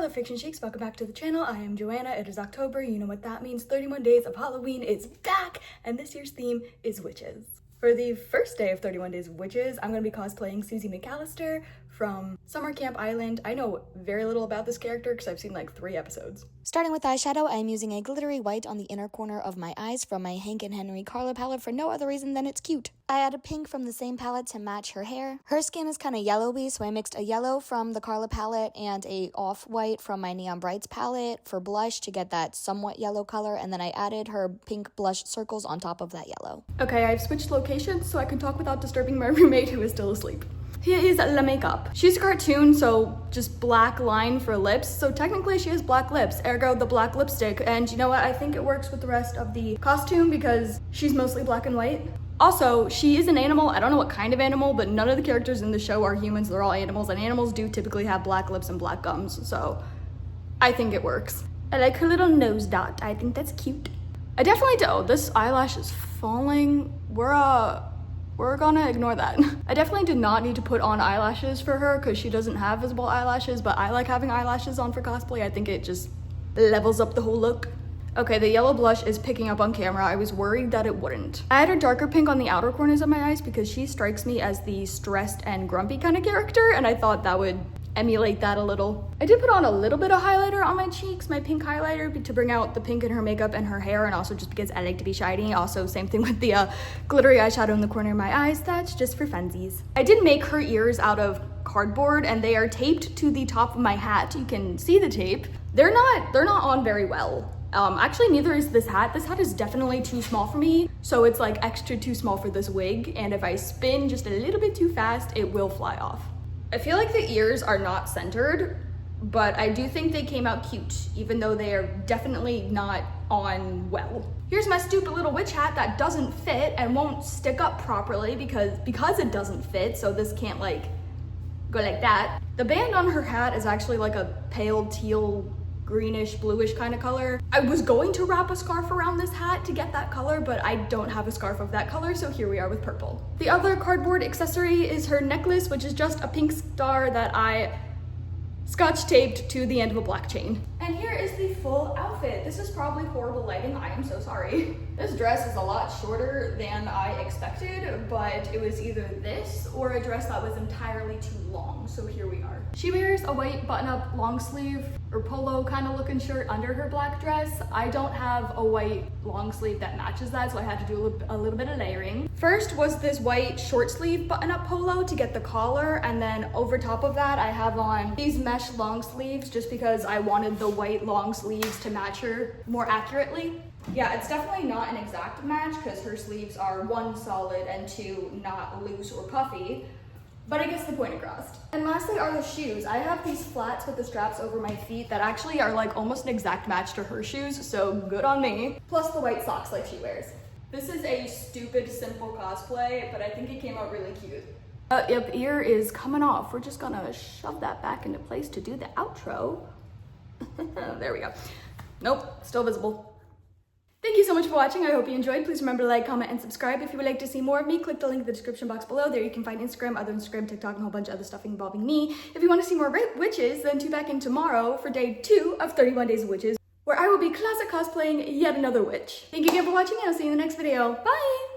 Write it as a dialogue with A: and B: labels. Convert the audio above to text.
A: Hello Fiction Sheiks, welcome back to the channel. I am Joanna. It is October, you know what that means. 31 Days of Halloween is back, and this year's theme is witches. For the first day of 31 Days of Witches, I'm going to be cosplaying Susie McCallister from Summer Camp Island. I know very little about this character because I've seen like 3 episodes.
B: Starting with eyeshadow, I am using a glittery white on the inner corner of my eyes from my Hank and Henry Carla palette for no other reason than it's cute. I added pink from the same palette to match her hair. Her skin is kind of yellowy, so I mixed a yellow from the Carla palette and a off-white from my Neon Brights palette for blush to get that somewhat yellow color, and then I added her pink blush circles on top of that yellow.
A: Okay, I've switched locations so I can talk without disturbing my roommate who is still asleep. Here is La Makeup. She's a cartoon, so just black line for lips. So technically she has black lips, ergo the black lipstick. And you know what? I think it works with the rest of the costume because she's mostly black and white. Also, she is an animal. I don't know what kind of animal, but none of the characters in the show are humans. They're all animals, and animals do typically have black lips and black gums. So I think it works. I like her little nose dot. I think that's cute. I definitely do. Oh, this eyelash is falling. We're gonna ignore that. I definitely did not need to put on eyelashes for her because she doesn't have visible eyelashes, but I like having eyelashes on for cosplay. I think it just levels up the whole look. Okay, the yellow blush is picking up on camera. I was worried that it wouldn't. I added darker pink on the outer corners of my eyes because she strikes me as the stressed and grumpy kind of character, and I thought that would emulate that a little. I did put on a little bit of highlighter on my cheeks, my pink highlighter, to bring out the pink in her makeup and her hair, and also just because I like to be shiny. Also, same thing with the glittery eyeshadow in the corner of my eyes. That's just for funsies. I did make her ears out of cardboard, and they are taped to the top of my hat. You can see the tape. They're not on very well. Actually, neither is this hat. This hat is definitely too small for me, so it's like extra too small for this wig, and if I spin just a little bit too fast, it will fly off. I feel like the ears are not centered, but I do think they came out cute, even though they are definitely not on well. Here's my stupid little witch hat that doesn't fit and won't stick up properly because it doesn't fit, so this can't like go like that. The band on her hat is actually like a pale teal, greenish, bluish kind of color. I was going to wrap a scarf around this hat to get that color, but I don't have a scarf of that color, so here we are with purple. The other cardboard accessory is her necklace, which is just a pink star that I scotch taped to the end of a black chain. And here is the full outfit. This is probably horrible lighting. I am so sorry. This dress is a lot shorter than I expected, but it was either this or a dress that was entirely too long, so here we are. She wears a white button-up long sleeve or polo kind of looking shirt under her black dress. I don't have a white long sleeve that matches that, so I had to do a little bit of layering. First was this white short sleeve button-up polo to get the collar, and then over top of that I have on these mesh long sleeves just because I wanted the white long sleeves to match her more accurately. Yeah, it's definitely not an exact match because her sleeves are 1 solid and 2 not loose or puffy, but I guess the point across. And lastly are the shoes. I have these flats with the straps over my feet that actually are like almost an exact match to her shoes, so good on me. Plus the white socks like she wears. This is a stupid, simple cosplay, but I think it came out really cute. Yep, ear is coming off. We're just gonna shove that back into place to do the outro. There we go. Nope, still visible. Thank you so much for watching. I hope you enjoyed. Please remember to like, comment, and subscribe. If you would like to see more of me, click the link in the description box below. There you can find Instagram, other Instagram, TikTok, and a whole bunch of other stuff involving me. If you want to see more witches, then tune back in tomorrow for day 2 of 31 Days of Witches, where I will be classic cosplaying yet another witch. Thank you again for watching, and I'll see you in the next video. Bye!